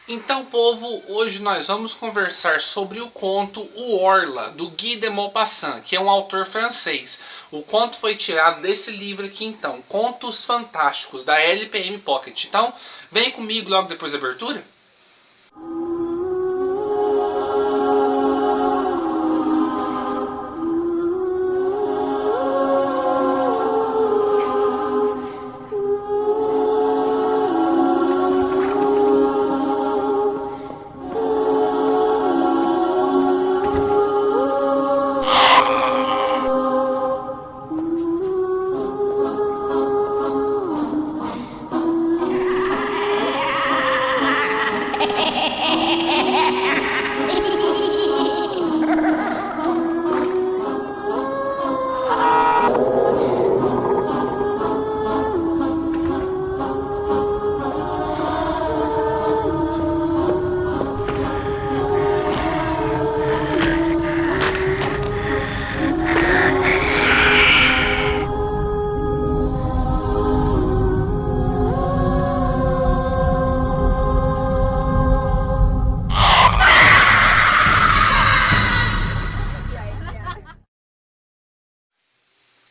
Então, povo, hoje nós vamos conversar sobre o conto O Orla, do Guy de Maupassant, que é um autor francês. O conto foi tirado desse livro aqui, então, Contos Fantásticos, da LPM Pocket. Então, vem comigo logo depois da abertura.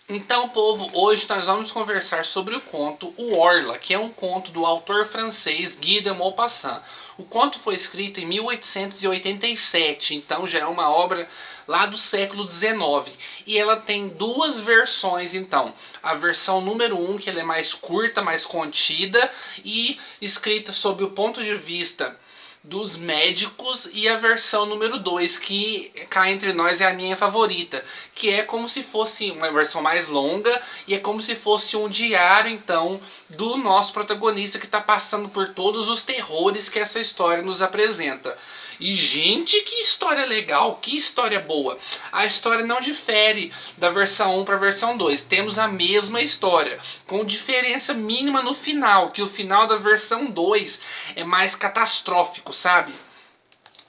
Então, povo, hoje nós vamos conversar sobre o conto O Orla, que é um conto do autor francês Guy de Maupassant. O conto foi escrito em 1887, então já é uma obra lá do século XIX. E ela tem duas versões, então. A versão número 1, que ela é mais curta, mais contida e escrita sob o ponto de vista dos médicos, e a versão número 2, que cá entre nós é a minha favorita, que é como se fosse uma versão mais longa e é como se fosse um diário, então, do nosso protagonista que está passando por todos os terrores que essa história nos apresenta. E gente, que história legal, que história boa. A história não difere da versão 1 para a versão 2. Temos a mesma história, com diferença mínima no final, que o final da versão 2 é mais catastrófico, sabe?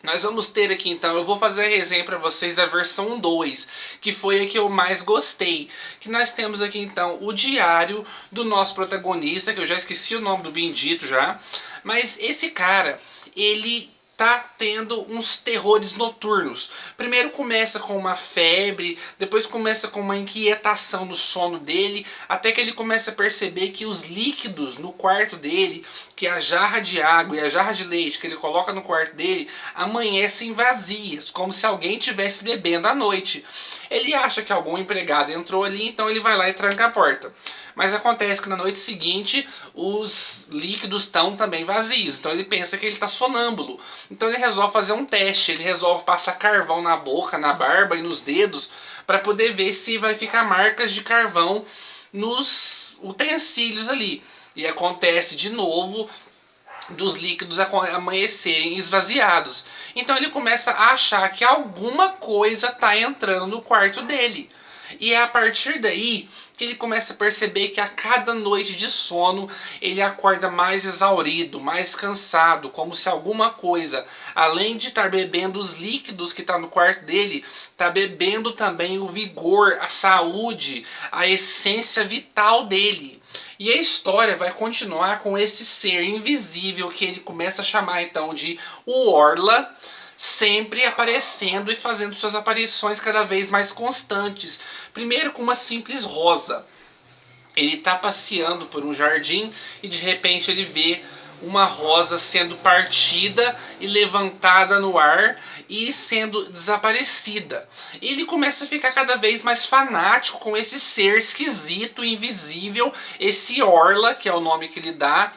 Nós vamos ter aqui então, eu vou fazer a resenha para vocês da versão 2, que foi a que eu mais gostei. Que nós temos aqui então o diário do nosso protagonista, que eu já esqueci o nome do bendito já. Mas esse cara, ele tá tendo uns terrores noturnos. Primeiro começa com uma febre, depois começa com uma inquietação no sono dele, até que ele começa a perceber que os líquidos no quarto dele, que a jarra de água e a jarra de leite que ele coloca no quarto dele, amanhecem vazias, como se alguém estivesse bebendo à noite. Ele acha que algum empregado entrou ali, então ele vai lá e tranca a porta. Mas acontece que na noite seguinte os líquidos estão também vazios. Então ele pensa que ele está sonâmbulo. Então ele resolve fazer um teste. Ele resolve passar carvão na boca, na barba e nos dedos para poder ver se vai ficar marcas de carvão nos utensílios ali. E acontece de novo dos líquidos amanhecerem esvaziados. Então ele começa a achar que alguma coisa está entrando no quarto dele. E é a partir daí que ele começa a perceber que a cada noite de sono ele acorda mais exaurido, mais cansado, como se alguma coisa, além de estar bebendo os líquidos que está no quarto dele, está bebendo também o vigor, a saúde, a essência vital dele. E a história vai continuar com esse ser invisível que ele começa a chamar então de o Orla, sempre aparecendo e fazendo suas aparições cada vez mais constantes. Primeiro com uma simples rosa. Ele está passeando por um jardim e de repente ele vê uma rosa sendo partida e levantada no ar e sendo desaparecida. Ele começa a ficar cada vez mais fanático com esse ser esquisito, invisível, esse Orla, que é o nome que ele dá,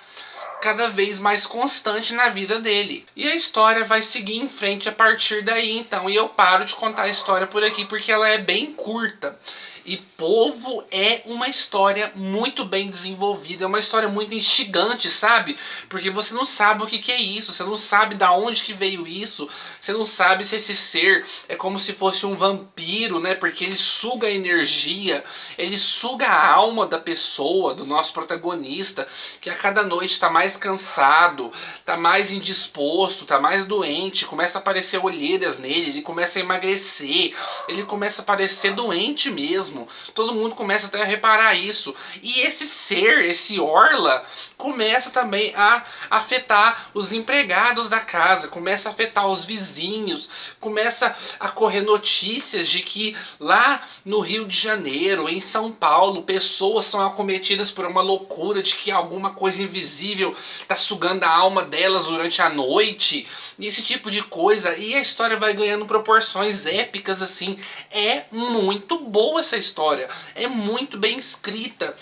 cada vez mais constante na vida dele. E a história vai seguir em frente a partir daí, então. E eu paro de contar a história por aqui porque ela é bem curta. E Povo é uma história muito bem desenvolvida, é uma história muito instigante, sabe? Porque você não sabe o que é isso, você não sabe da onde que veio isso, você não sabe se esse ser é como se fosse um vampiro, né? Porque ele suga a energia, ele suga a alma da pessoa, do nosso protagonista, que a cada noite está mais cansado, está mais indisposto, está mais doente, começa a aparecer olheiras nele, ele começa a emagrecer, ele começa a parecer doente mesmo. mesmo. Todo mundo começa até a reparar isso. E esse ser, esse Orla, começa também a afetar os empregados da casa, começa a afetar os vizinhos, começa a correr notícias de que lá no Rio de Janeiro, em São Paulo, pessoas são acometidas por uma loucura de que alguma coisa invisível está sugando a alma delas durante a noite, e esse tipo de coisa, e a história vai ganhando proporções épicas assim. É muito boa essa história, é muito bem escrita,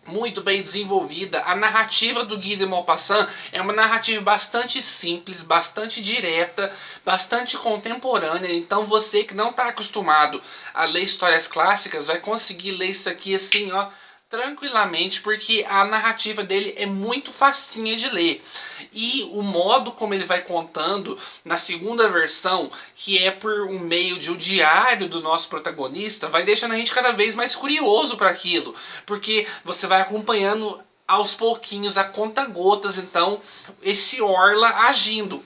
muito bem desenvolvida. A narrativa do Guy de Maupassant é uma narrativa bastante simples, bastante direta, bastante contemporânea. Então você que não está acostumado a ler histórias clássicas vai conseguir ler isso aqui assim, ó, tranquilamente, porque a narrativa dele é muito facinha de ler. E o modo como ele vai contando na segunda versão, que é por um meio de um diário do nosso protagonista, vai deixando a gente cada vez mais curioso para aquilo, porque você vai acompanhando aos pouquinhos, a conta-gotas, então, esse Orla agindo.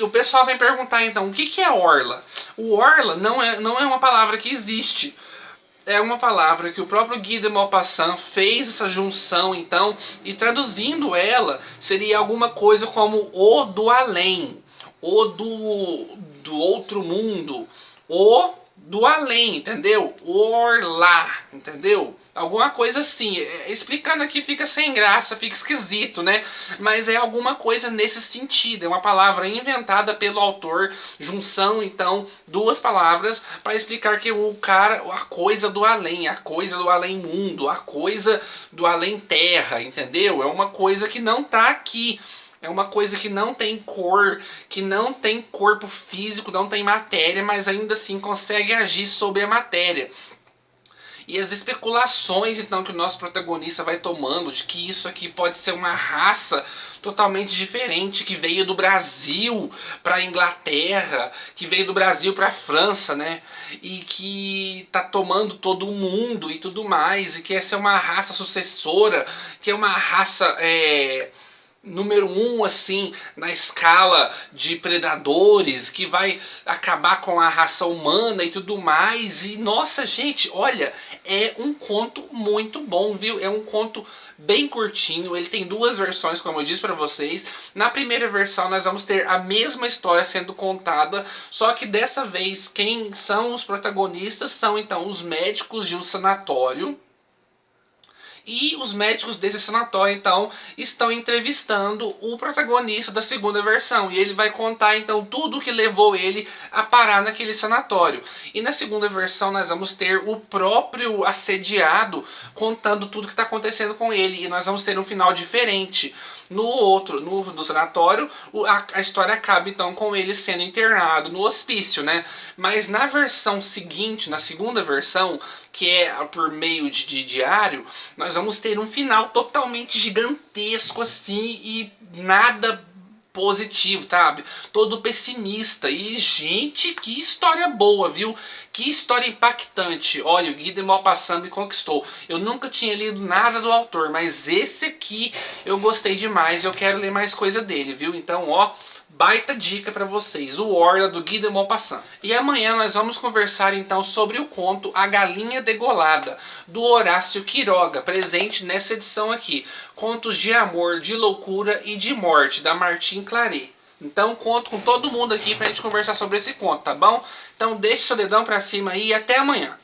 O pessoal vem perguntar então, o que é Orla? O Orla não é uma palavra que existe. É uma palavra que o próprio Guy de Maupassant fez essa junção, então, e traduzindo ela, seria alguma coisa como o do além, o do outro mundo, o do além, entendeu? Orlá, entendeu? Alguma coisa assim. Explicando aqui fica sem graça, fica esquisito, né? Mas é alguma coisa nesse sentido. É uma palavra inventada pelo autor, junção, então, duas palavras para explicar que o cara, a coisa do além, a coisa do além mundo, a coisa do além terra, entendeu? É uma coisa que não tá aqui. É uma coisa que não tem cor, que não tem corpo físico, não tem matéria, mas ainda assim consegue agir sobre a matéria. E as especulações então que o nosso protagonista vai tomando de que isso aqui pode ser uma raça totalmente diferente, que veio do Brasil para a Inglaterra, que veio do Brasil para a França, né? E que tá tomando todo o mundo e tudo mais, e que essa é uma raça sucessora, que é uma raça número um assim na escala de predadores, que vai acabar com a raça humana e tudo mais. E nossa, gente, olha, é um conto muito bom, viu? É um conto bem curtinho, ele tem duas versões, como eu disse para vocês. Na primeira versão nós vamos ter a mesma história sendo contada, só que dessa vez quem são os protagonistas são então os médicos de um sanatório. E os médicos desse sanatório, então, estão entrevistando o protagonista da segunda versão. E ele vai contar, então, tudo o que levou ele a parar naquele sanatório. E na segunda versão, nós vamos ter o próprio assediado contando tudo que está acontecendo com ele. E nós vamos ter um final diferente. No outro, no sanatório, a história acaba, então, com ele sendo internado no hospício, né? Mas na versão seguinte, na segunda versão, que é por meio de diário, nós vamos ter um final totalmente gigantesco assim e nada positivo, sabe? Todo pessimista. E, gente, que história boa, viu? Que história impactante. Olha, o Guy de Maupassant me conquistou. Eu nunca tinha lido nada do autor, mas esse aqui eu gostei demais e eu quero ler mais coisa dele, viu? Então, ó, baita dica para vocês, o Orla do Guy de Maupassant. E amanhã nós vamos conversar então sobre o conto A Galinha Degolada, do Horácio Quiroga, presente nessa edição aqui. Contos de amor, de loucura e de morte, da Martine Claret. Então conto com todo mundo aqui pra gente conversar sobre esse conto, tá bom? Então deixe seu dedão pra cima aí e até amanhã.